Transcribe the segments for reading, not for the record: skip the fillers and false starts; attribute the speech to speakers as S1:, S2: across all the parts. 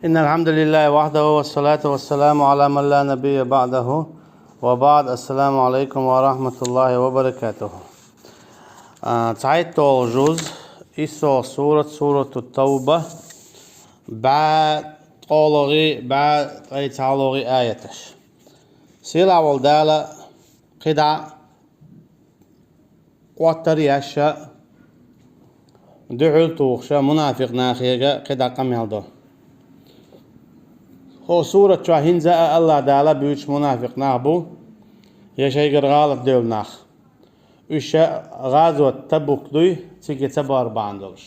S1: إن الحمد لله وحده والصلاة والسلام على من لا نبي بعده وبعد. السلام عليكم ورحمة الله وبركاته. تعيد جزء إسو سورة التوبة بعد تعالوغي آياتش سيلا والدالة قدع قواترياشا دعول توخشا منافق ناخيغا قدع قميالدو هو سورة هنزا الله دالا بيوش منافق ناخبو يشيغر غالط دول ناخ وشا غازوة تبوك دوي تيكي تبار باندولش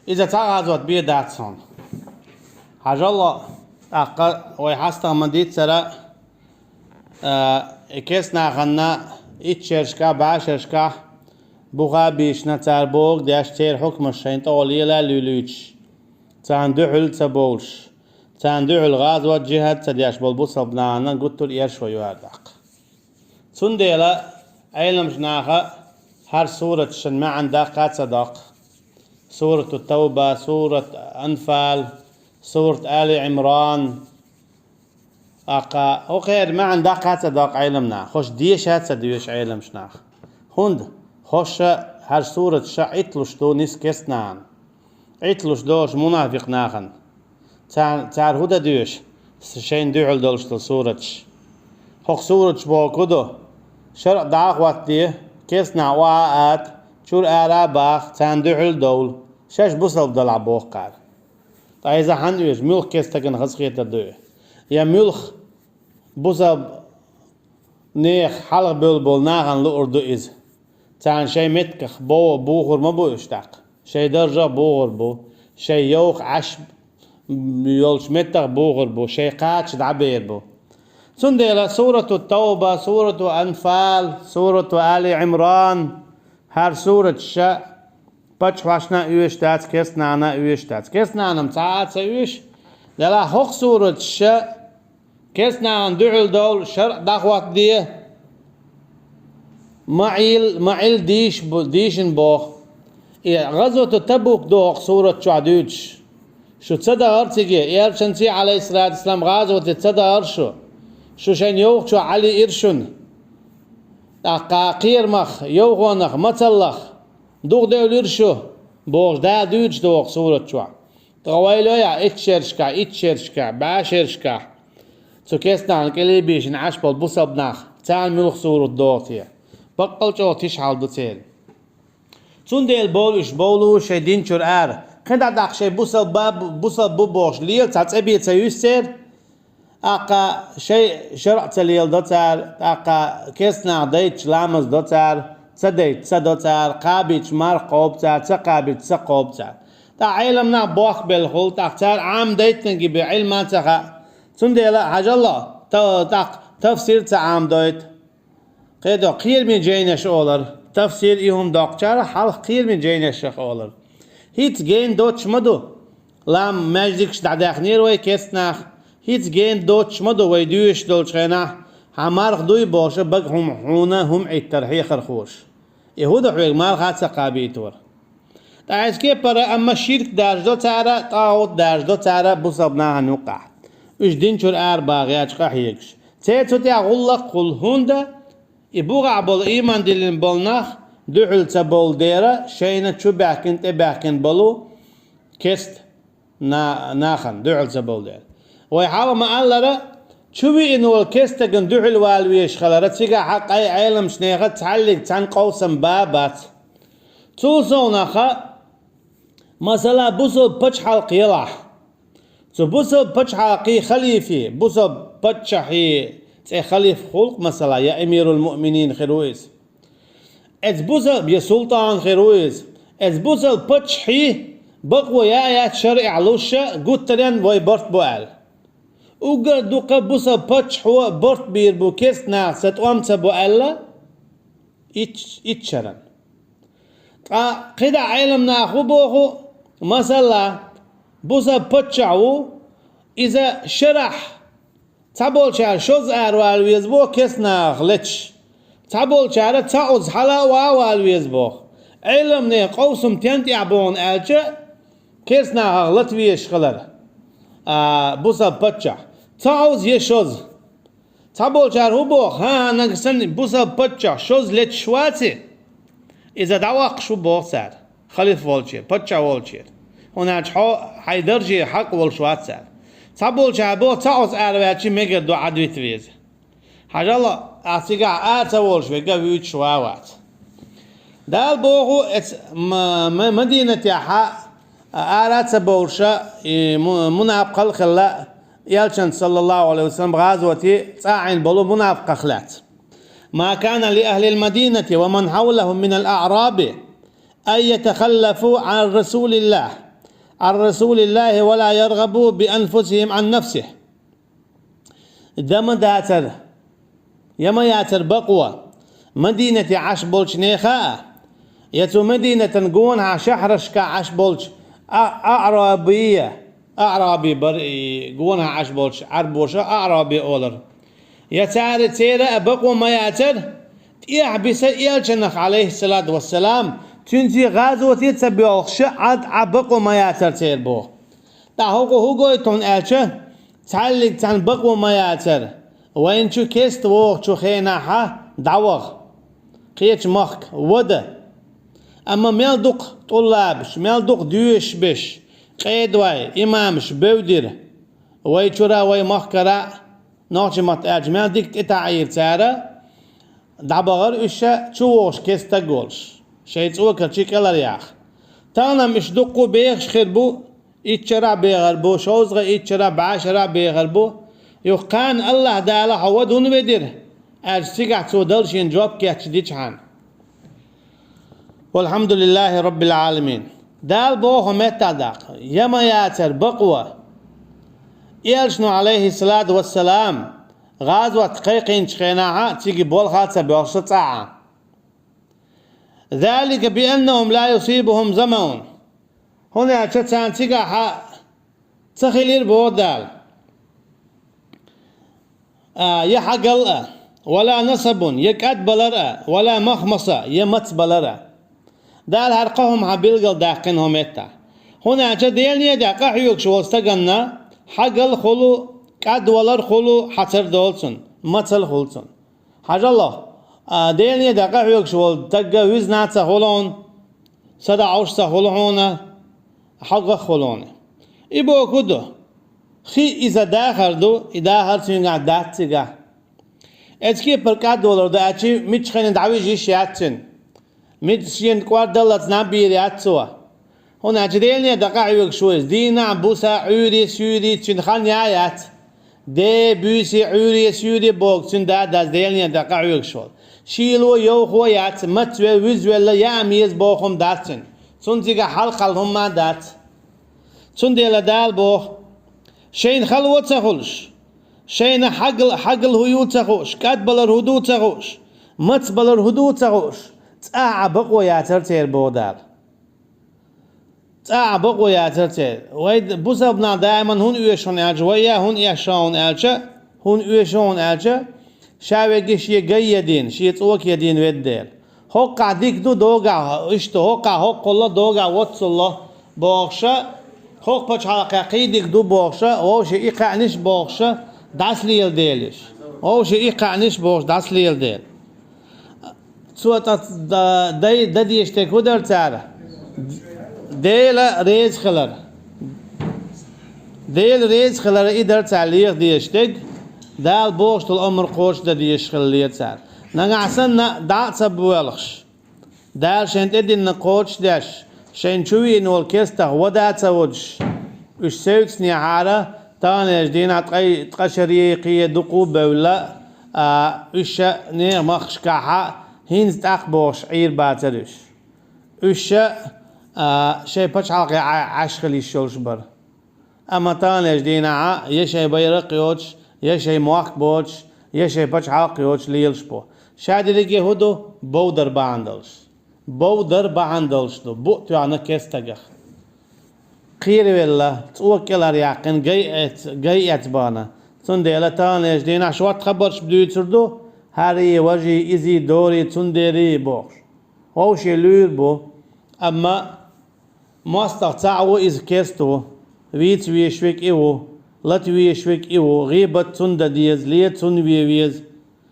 S1: إذا تا غازوة بيه داتسون حاجة الله أقا ويحاستا مديد سرا إكيس ناخنا إتشيرشكا باشرشكا بوغا بيشنا تاربوغ داش تير حكم الشين طولي لا لولوش تاندعل تبولش تاندعل غازوة جهد تدياش بالبوصة بنانا قلتو الإيرش ويواردق تنديلا أيلم جناخا هر سورة شن ما عندك قاد صدق سورة التوبة، سورة أنفال، سورة آل عمران أقا وغير ما عندك قاد صدق أيلمنا خوش ديش هات سديوش أيلم شناخ هند خوش هر سورة شا عطلوش دو نس كسنان عطلوش دوش منافق ناخن تار هدا ديوش شين دعل دولش سورة خوش سورة بوكودو شرع دعوات دي كسنا وعات شور آراباخ تاندعل دول شاش بوصل دلع بوخ قار إذا حنوش ملخ كستكن خسخيت دوه يا ملخ بوصل نيخ حلق بول ناغن لأردو إز تان شي متكخ بوغر ما بو اشتاق شي درجة بوغر بو شي يوخ عشب يولش متخ بوغر بو شي قاتش دعبير بو سنديلا سورة التوبة، سورة أنفال، سورة آل عمران هر سورة شا بچ واشنا اوش دات كسنا انا اوش دات كسنا انا متعاد سويش لا حق سورة شا كسنا دعل دول شرع دعوات دي معيل ديشن بوخ غزوة تبوك دوخ سورة شعدوش شو تصدى هرتيجي يرشنسي عليه الصلاة والسلام غزوة تصدى هرشو شو شين يوخ شو علي إرشن قاقير مخ يوغونخ متلخ دوغ دول إرشو بوغ دا دوش دوغ سورة شو تغويلو يا إتشرشكا باشرشكا سو كيستان كلي بيش نعش بالبوصب ناخ تان ملخ سورة دوغتيا بقل جو تشحال دوتيل سنديل بولش بولو شيدين شور قدا داق شي بوصب بوبوش ليل تاتبي تسيوسير أقا شيء شرع تليل دوتار أقا كيسنا ديتش لامز دوتار تديت تدوتار قابيتش مار قوبتار تقابيت تقوبتار تا علمنا بوخ بالخول تختار عام ديت نجي بعلماتها سنديلا حاج الله تاق تفسير تعام دوت قيدو قير من جينش أولر تفسير إيهم داقشار حال قير من جينش أولر هيت جين دوتش مدو لام مجدكش دعداخنير وي كيسناخ هيت جين دوتش مدو ويدوش دولشينا همارخ دوي بوشة بق هم حونا هم عيترحي خرخوش يهودا حويق مال خاتسا قابيتور تعيش كيف برا اما شيرك دارج دو تارا طاوت دارج دو تارا بصبناها نوقع وش دينشور باغياتش قاحيكش تيتو تيا غلق قل هوندا يبوغ عبال ايمان دلين بولناخ دعل تبول ديرا شينا چو باكن تباكن بلو كست ناخن دعل تبول ديرا ويحاول ما ألرا شوي إنه الكيس تجن دعل والويش خلرت سيجا حق أي عالم شنيغة تعلق تان قوسم بابات توصلنا خا مثلا بوصل بتش حلق يلاح بوصل بتش حلقي خليفي بوصل بتش حي خليف خلق مثلا يا أمير المؤمنين خيرويز إذ بوصل يا سلطان خيرويز إذ بوصل بتش حي بقوى يا شرع لوشة قلت ترين وي برت بوال وقد دوقا بوسا باتش حوا برت بير بو كيس ناست وامتا بو ألا إتشرن قدا علم ناخو بوخو مثلا بوسا باتشعو إذا شرح تابول شعر شوز أروال بو كيس ناخ لتش تابول شعر تاوز حلا واوال بو علم نه قوسم تنت يعبون ألجا كيس ناخ لتويش خلر busa pacha tauz ye shoz tabol char hubo ha nagsan busa pacha shoz let shwati إذا دعوق شو بوصل خليف والشير بتشا والشير هناك حيدرجي حق والشوات سال تبول شابو تعوز أرواتشي ميجر دو عدوي تريز حاجة الله أعطيقا آتا والشوي قويت شواوات دال بوغو مدينة يحا آراتا بولشا منافق الخلاء يالشن صلى الله عليه وسلم غازوتي تاعين بولو منافق خلات ما كان لأهل المدينة ومن حولهم من الأعراب أن يتخلفوا عن رسول الله ولا يرغبوا بأنفسهم عن نفسه دم داتر يما ياتر بقوة مدينة عش بولش نيخاء يتو مدينة قونها شحرشكا عش بولش أعرابي قونها عش بولش عربوشا أعرابي أولر يتعرض تيرا بقوا ما ياتر يحبس يالشنخ عليه الصلاة والسلام تنتي غازو تتبعوخ عد عبقوا ما ياتر تير بو تا هوكو يتون الشا تعلق تن بقوا ما ياتر وين شو كيست ووخ شو خيناحا دعوغ قيتش مخك ودا اما ميلدوق طلابش ميلدوق دوش بش قيدواي امامش بودر وي شورا وي مخكرا نوچ مت اجمل ديك اتعير تارا دعبغر اشا تشوش كيستا جولش شي تسوكر شي كلر ياخ تانا مش دقو بيخش خربو اتشرع بيغربو شوزغ اتشرع بعشرة بيغربو يقان الله دالا حودون بدر ارسيقع تودلشين جواب كياتش ديچحان والحمد لله رب العالمين دال بوه متى داق يما ياتر بقوة يالشنو عليه الصلاة والسلام غازوة قيقين شخيناها تيجي بولخاتة بوشة ساعة ذلك بأنهم لا يصيبهم زمن هنا تشان تيجا تخيلير بودال يحقل ولا نصب يكاد بلرا ولا مخمصة يمت بلرا دال هرقهم عبيلقل داقينهم اتا هنا تديلني داقا حيوك شو استقلنا حقل خلو قد ولر خلو حتر دولسن متل خلسن حاجة الله ديلني دقا حيوك شوال تقا وزنات خلون صدا عوش خلونه حق خلونه إبو كدو خي إذا داخل دو إداخل سينغا داتيغا اتكي بركات دولار دا اتشي ميتشخين دعوي جيش ياتشن ميتشين كوار دلت نابير ياتسوا هنا جديلني دقا حيوك شويز دينا بوسا عوري سوري تشنخان يايات دي بوسي عوري سوري بوك تشندا داز ديلني دقا حيوك شوال شيلو يوخو يات متوى وزولا ياميز بوخم داتشن تشنزيغا حلقل هما دات تشنديلا دال بوخ شين خلوة تخلش شين حقل هيو تخوش كاد بلر هدو تخوش مت بلر هدو تخوش تاع بقو ياتر تير بودال تاع بقو ياتر تير ويد بوسبنا دائما هون يشون الجوية هون يشون الجا هون يشون الجا شاوي شي جيدين شي توك يدين وديل هوقع ديك دو دوغا اشتو هوقع الله دوغا واتس الله بوخشا هوق باش حقيقي ديك دو بوخشا او شي يقعنش بوخشا داس ليل ديلش او شي يقعنش بوخش داس ليل ديل صوت داي ددي اشتكو در تاره ديل ريز خلر ديل ريز خلر إدر تعليق ديشتك دال بوش طول عمر قوش دا ديشخل تار نغعسن دا تبوالخش دال شنت ادين نقوش داش شين شوي نول كيستا ودا تودش وش سوتس نيعارة تانيش دينا تقشري قية دقو بولا وش نير مخش كاحا هينز تاقبوش عير باترش وش شي باش حلقي عشخلي الشولش بر اما تانيش دينا يشي بيرق يوتش يشي مواق بوتش يشي باش حلقي يوتش ليلش بو شادي لكي هدو بودر باندلش دو بوتو عنا كيستاقخ قيري والله توكلار ياقن جيئت بانا تنديلا تانيش دينا شوات خبرش بدو يتردو هاري وجي ازي دوري تنديري بوش ووشي لور بو اما ماستر تعو از كيستو ويت ويشوك ايو لتويشوك إيو غيبت سند ديز ليت سن ويز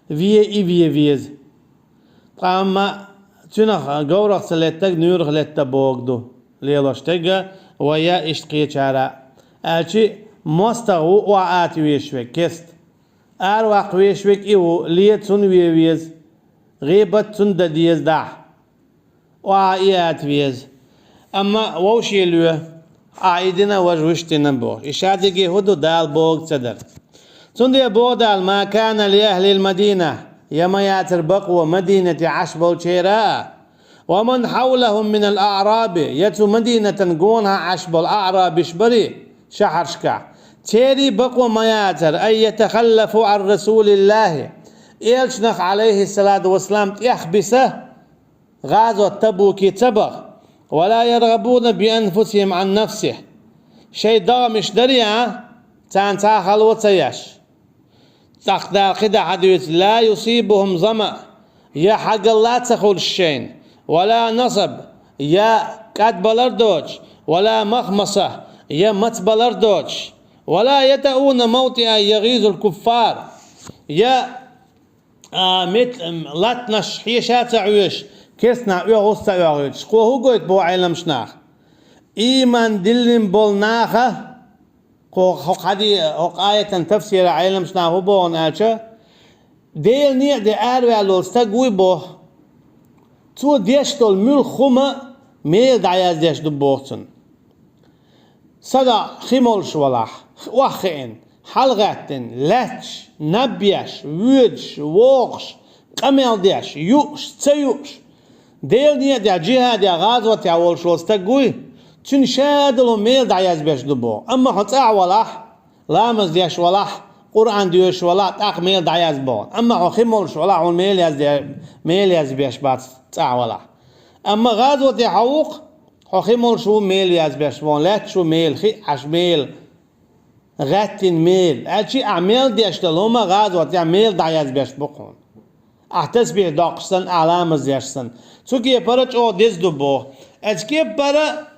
S1: ويز قام تنخ غورق سلتك نورخ لتا بوغدو ليلوشتك ويا اشتقي چارا أشي مستغو وعات ويشوك كست أرواق ويشوك إيو ليت سن ويز غيبت سند ديز دع وعيات ويز أما ووشي لوه عايدنا وجوشتنا بوغ إشادقي هدو دال بوغ صدر سندي بودال ما كان لأهل المدينة يما ياتر بقوة مدينة عشبو شيراء ومن حولهم من الأعراب يتو مدينة قونها عشبو الأعراب شبري شحر شكا تيري بقوة ما ياتر أن يتخلفوا عن رسول الله إيلشنخ عليه الصلاة والسلام يخبسه غازو التبوكي تبغ ولا يرغبون بأنفسهم عن نفسه شيء ضامش دريا تان تاخل وتياش تقدر خدا حديث لا يصيبهم ظمأ يا حق الله تخل الشين ولا نصب يا قد بلردوج ولا مخمصة يا مت بلردوج ولا يتؤون موطئا يغيظ الكفار يا لاتنش حيشات عيش كسنا يغوص تعيش قوه قويت بو علم شناخ إيمان دلن بولناخه قوق هذه آية تفسير علم شناخ بون ألشة ديل نيع دي أروع لولستقوي بو تو ديشتول مل خمة ميل دعياز ديش دبوغتن صدا خمول شوالح وخين حلغتن لاتش نبيش ويدش ووغش قميل ديش يوش تيوش ديل نية دي جهة دي غازوة تعول شوالستقوي تنشادلو ميل دعياز بيش دبو أما حتى ولح لامز ديش ولح قرآن ديوش ولح تاق ميل دعياز بون أما خمول شوالح ميل ياز بيش بات تعولا أما غازوة حوق خمول شو ميل ياز بيش بون لا شو ميل خي عش ميل غاتن ميل أشي أعمال ديشتلهما غازوة ميل دعياز بيش بقون أحتسبيه داقشتن أعلام زيشتن سوكي برج أو ديز دبو أشكي برا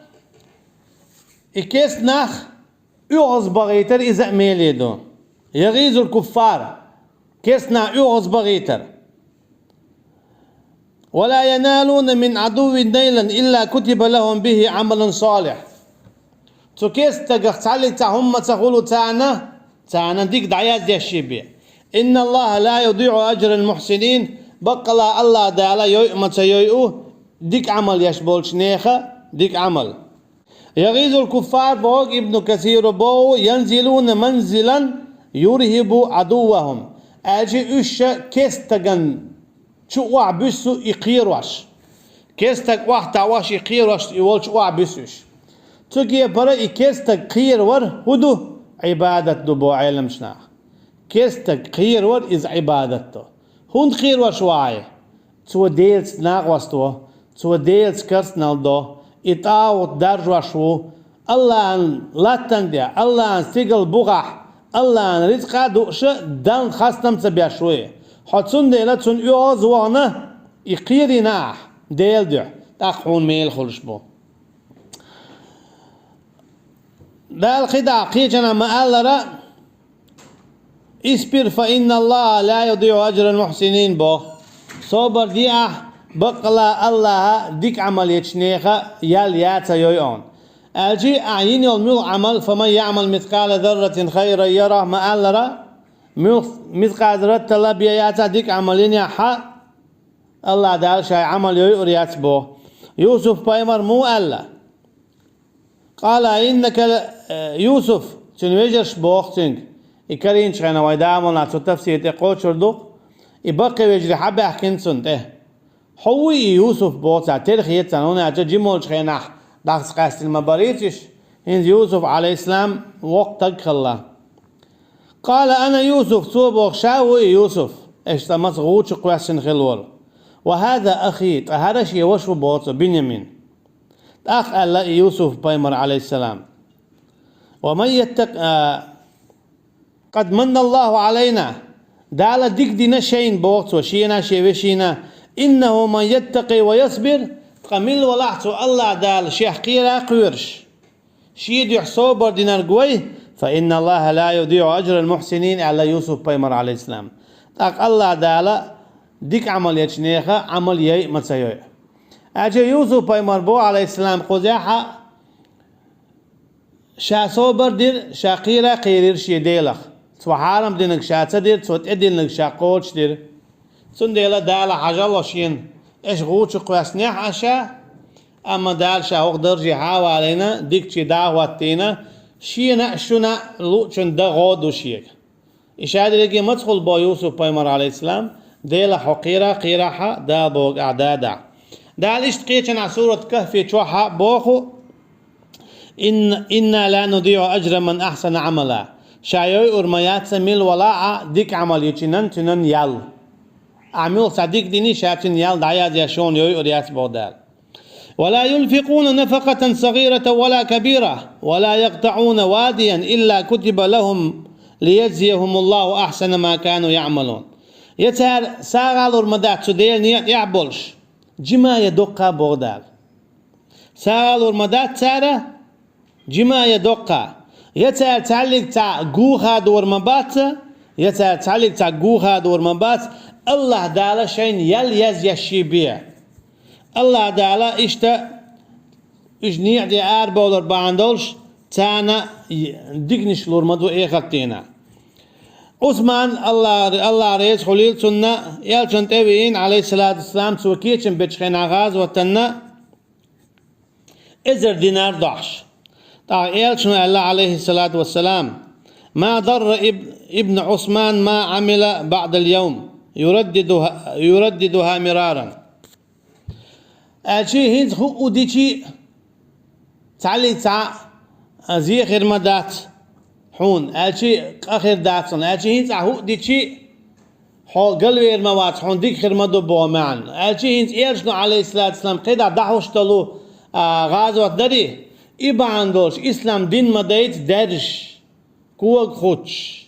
S1: إكيس نخ يغز بغيتر إذا ميل يدون يغيظ الكفار كيسنا يغز بغيتر ولا ينالون من عدو نيلا إلا كتب لهم به عمل صالح تو كيس تقصالي تهم تقولوا تانا ديك دعيات دي الشيبية إن الله لا يضيع أجر المحسنين بقلا الله دالا يؤمت يؤو ديك عمل يشبول شنيخة ديك عمل يغيظ الكفار بوق ابن كثير بو ينزلون منزلا يرهب عدوهم أجي أشا كيس تقن شو واع بسو يقيروش كيستك واح تعواش يقيروش يقول شو واع بسوش تجي برا كيستك قير ور هدو عبادة دبو علم شناخ كيستك قير ور إز عبادته هون قير ور شواعي تو ديلس ناقوستو تو ديلس كرس نالدو إطاو درج وشو الله أن لا تندي الله أن سيقل بغح الله أن رزقا دوش دان خاستم تبيشوي حتسون ديلا تسون يوز وانا يقيري ناح ديل دع تاقون ميل خلش بو دال خدا قيجنا ما ألرا اسبر فإن الله لا يضيع أجر المحسنين بو صبر دي بقلا الله ديك عمل يتشنيخة يال ياتا يويون أجي أعين يوم عمل فمن يعمل مثقال ذرة خيرا يرى ما ألرا مثقال ذرة طلب ياتا ديك عملين يا حق الله دال شاي عمل يوريات بو يوسف بايمر مو ألا قال إنك يوسف تنويجرش بوختنك إكرين شغنا ويدامل ناتو تفسير تقول شردو يبقى ويجري حبه كنسون حوي يوسف بوتا تاريخ يتسانون أجا جيمول شغنا داخل قاست المباريتش هند يوسف عليه السلام وقت تقخل قال أنا يوسف توبوخ شاوي يوسف اشتمت غوش قواسن خلول وهذا أخي هذا شيء وشو بوتا بنيامين أخ الله يوسف بايمر عليه السلام ومن يتق قد من الله علينا دال ديك دينا شين بوقت وشينا شي وشينا إنه من يتقي ويصبر قميل ولعتو الله دال شيخ قيرا قيرش شيد يحصوبر دينار قوي فإن الله لا يضيع أجر المحسنين على يوسف بيمر عليه السلام تاق الله دالا ديك عمل يشنيخة عمل يي متسيوي أجي يوسف بيمر بو عليه السلام خزاحة شا صوبر دير شا قيرة قيرير شي ديلخ سو حارم دينك شا تدير سو تدينك شا قوش دير سن ديلا دالا حاجة شين إيش غوش قواسنيح أشا أما دال شا هوق درجي حاوى علينا ديك شي دعواتينا شينا شنا لوچن دا غودو شيك إشادة لكي مدخل با يوسف بيمر عليه السلام ديلا حقيرة قيرحة دا بوغ أعدادا دال اشتقيتنا على سورة كهف چوحة بوخو إنا لا نضيع أجر من أحسن عملا شايوي أرميات سميل ولاعة ديك عمل يچنن تنن يال عمل صديق ديني شاتن يال دعياد يشون يوي أريات بودال ولا ينفقون نفقة صغيرة ولا كبيرة ولا يقطعون واديا إلا كتب لهم ليجزيهم الله أحسن ما كانوا يعملون يتار ساغال ورمدات سديل نيات يعبلش جما يدقى بغدال ساغال ورمدات سارة جما يدقى يتار تعلق تا قوها دور مبات يتار تعلق تا قوها دور مبات الله دالا شين يل يزيشي بيه الله دالا اشتا اجنيع دي بولر باندولش تانا ديكنش لورمدو ايخاتينا عثمان الله رئيس خليل سنة يالشن تبين عليه الصلاة والسلام سوكيتشن بيتشخين عغاز وتنا ازر دينار ضعش يالشن الله عليه الصلاة والسلام ما ضر ابن عثمان ما عمل بعد اليوم يرددها مرارا أشي هيز هو وديشي تعلي تاع زي خير مدات حون أشي آخر داتون أشي هيز هو ديشي حول قلبي الموات حون ديك خير مدو بومان أشي هيز إيرشنا عليه الصلاة والسلام قيدا دحوش تلو غازوات داري إبا عندوش إسلام دين مدايت دارش كوك خوش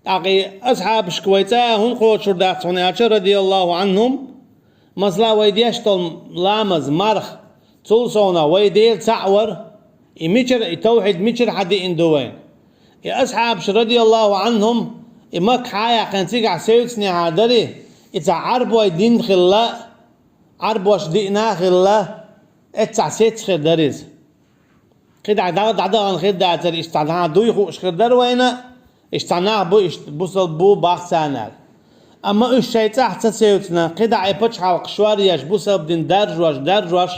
S1: أقي أصحاب شكويتا هون خوش داتون أشي رضي الله عنهم مثلا ويديشتل لامز مرخ تولسونا ويديل تعور يميشر توحيد ميشر حدي اندوين يا أصحاب رضي الله عنهم إمك حياة كان تيجع سيوتني عادري إذا عربوا الدين خلا عربوا شدينا خلا إتع سيت خير داريز كده عدد عن خير داتر استعناه دويخو خير دار وينا استعناه بوصل بو باخسانال أما الشيطان حتى سيوتنا قد عيبتش حلق شوارياش بوسب دين درجواش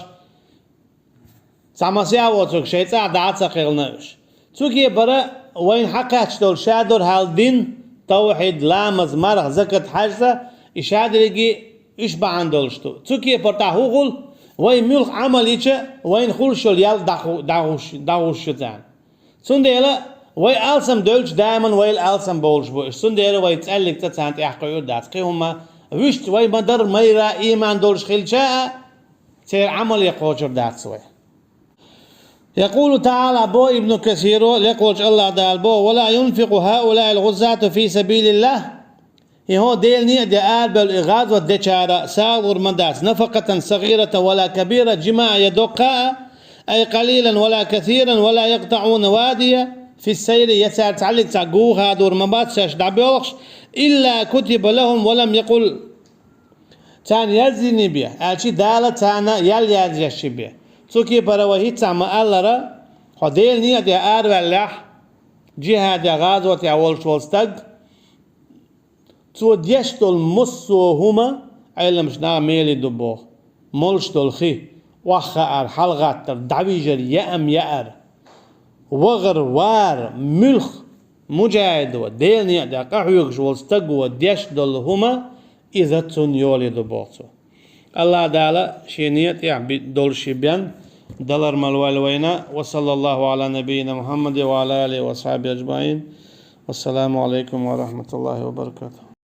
S1: سامسيا وترك شيطان دعت قيلناش توكي برا وين حقاتش دول شادر هال دين توحيد لامز مرخ زكت حاجة إشادريجي إيش بعندولشتو توكي برتا هوغل وين ملخ عمل إيشه وين خلشول يال داوش شتان سنديلا وي ألسم دولش دائما وي ألسم بولش بوش سنديلا وي تسألك تتسانت يحقيور دات قيهما ويشت وي مدر ميرا إيمان دولش خلشاء سير عمل يقوشر دات سوي يقول تعالى بو ابن كثير يقول الله دال بو ولا ينفق هؤلاء الغزاة في سبيل الله هو ديل نية دي بالإغاث والدشارة ساغر مداس نفقة صغيرة ولا كبيرة جماع يدقاء أي قليلا ولا كثيرا ولا يقطعون وادية في السير يسار تعلق تعقوها دور مبات ساش دعبيوخش إلا كتب لهم ولم يقل تان يزيني بيه أشي دالة تانا يل يزيشي بيه توكي بروهي تعمى ألرا خديل نية دي واللح جهاد غازوة يولش والستق تو ديشتل مصوهما عيلا مش نعميلي دبوه ملشتل خي وخار حلغاتر دعويجر يأر وغر وار ملخ مجاهد وديل نية دي قحويقش والستق وديشتل هما إذا تون يولي دبوه الله دالا شينيت يعني دول شبيان دلر مالوالوينا وصلى الله على نبينا محمد وعلى آله وصحبه أجمعين والسلام عليكم ورحمة الله وبركاته.